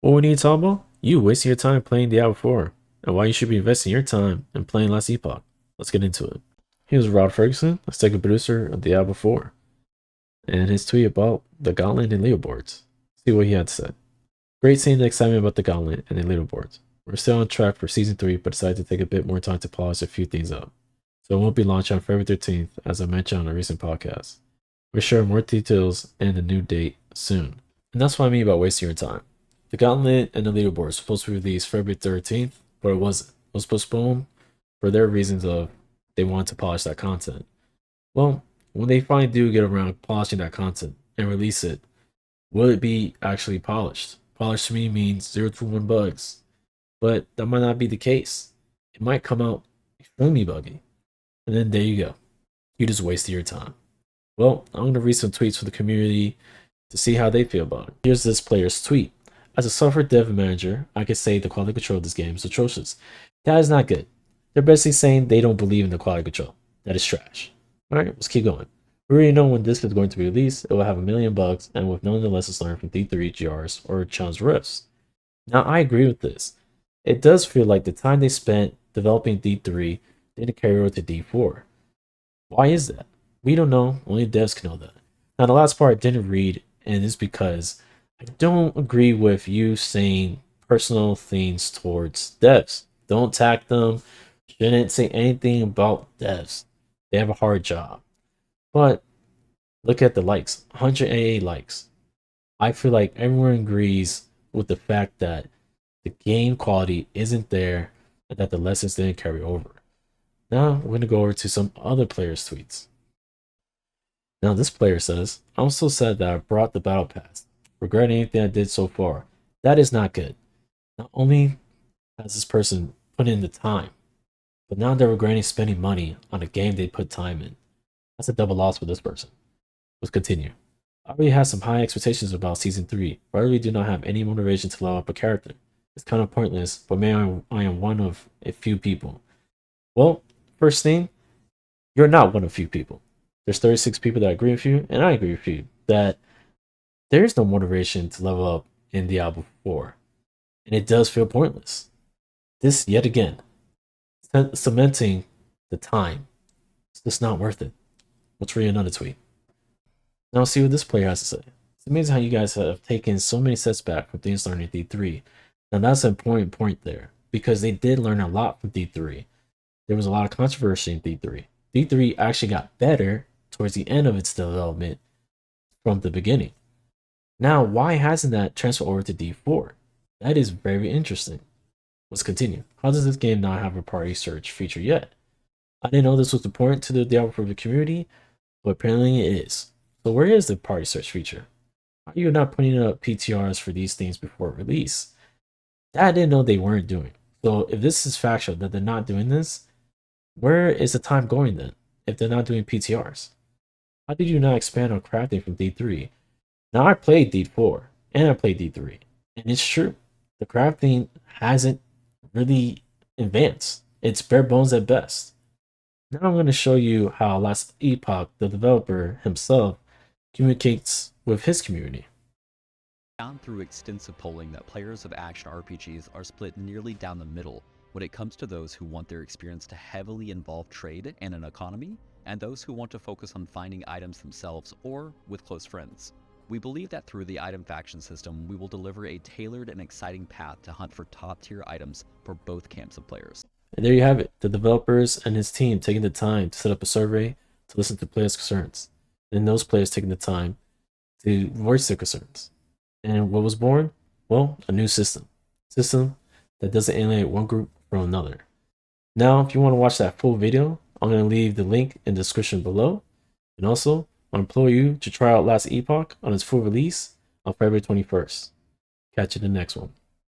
What we need to talk about? You wasting your time playing Diablo 4, and why you should be investing your time in playing Last Epoch. Let's get into it. Here's Rod Ferguson, executive producer of Diablo 4, and his tweet about the Gauntlet and leaderboards. See what he had to say. Great seeing the excitement about the Gauntlet and the leaderboards. We're still on track for Season 3, but decided to take a bit more time to polish a few things up. So it won't be launched on February 13th, as I mentioned on a recent podcast. We'll share more details and a new date soon. And that's what I mean by wasting your time. The Gauntlet and the leaderboard were supposed to be released February 13th, but it wasn't. It was postponed for their reasons of they wanted to polish that content. Well, when they finally do get around to polishing that content and release it, will it be actually polished? Polished to me means 0 to 1 bugs, but that might not be the case. It might come out extremely buggy, and then there you go. You just wasted your time. Well, I'm going to read some tweets from the community to see how they feel about it. Here's this player's tweet. As a software dev manager, I could say the quality control of this game is atrocious. That is not good. They're basically saying they don't believe in the quality control. That is trash. Alright, let's keep going. We already know when this is going to be released, it will have a million bugs, and with none of the lessons learned from D3 GRs or challenge rifts. Now, I agree with this. It does feel like the time they spent developing D3 didn't carry over to D4. Why is that? We don't know, only devs can know that. Now, the last part I didn't read, and it's because I don't agree with you saying personal things towards devs. Don't attack them. Shouldn't say anything about devs. They have a hard job. But look at the likes 188 likes. I feel like everyone agrees with the fact that the game quality isn't there and that the lessons didn't carry over. Now we're going to go over to some other players' tweets. Now this player says, I'm so sad that I brought the battle pass. Regret anything I did so far. That is not good. Not only has this person put in the time, but now they're regretting spending money on a game they put time in. That's a double loss for this person. Let's continue. I already have some high expectations about Season 3, but I really do not have any motivation to level up a character. It's kind of pointless, but maybe I am one of a few people. Well, first thing, you're not one of few people. There's 36 people that agree with you, and I agree with you that there is no motivation to level up in Diablo 4, and it does feel pointless. This, yet again, cementing the time. It's just not worth it. Let's read another tweet. Now see what this player has to say. It's amazing how you guys have taken so many sets back from things learned in D3. Now that's an important point there, because they did learn a lot from D3. There was a lot of controversy in D3. D3 actually got better towards the end of its development from the beginning. Now, why hasn't that transferred over to D4? That is very interesting. Let's continue. How does this game not have a party search feature yet? I didn't know this was important to the Diablo 4 community, but apparently it is. So where is the party search feature? Why are you not putting up PTRs for these things before release? That I didn't know they weren't doing. So if this is factual that they're not doing this, where is the time going then, if they're not doing PTRs? How did you not expand on crafting from D3? Now I played D4 and I played D3, and it's true. The crafting hasn't really advanced. It's bare bones at best. Now I'm going to show you how Last Epoch, the developer himself, communicates with his community. Found through extensive polling that players of action RPGs are split nearly down the middle when it comes to those who want their experience to heavily involve trade and an economy, and those who want to focus on finding items themselves or with close friends. We believe that through the item faction system, we will deliver a tailored and exciting path to hunt for top-tier items for both camps of players. And there you have it, the developers and his team taking the time to set up a survey to listen to players' concerns, and those players taking the time to voice their concerns. And what was born? Well, a new system. System that doesn't alienate one group from another. Now, if you want to watch that full video, I'm going to leave the link in the description below. And also, I implore you to try out Last Epoch on its full release on February 21st. Catch you in the next one.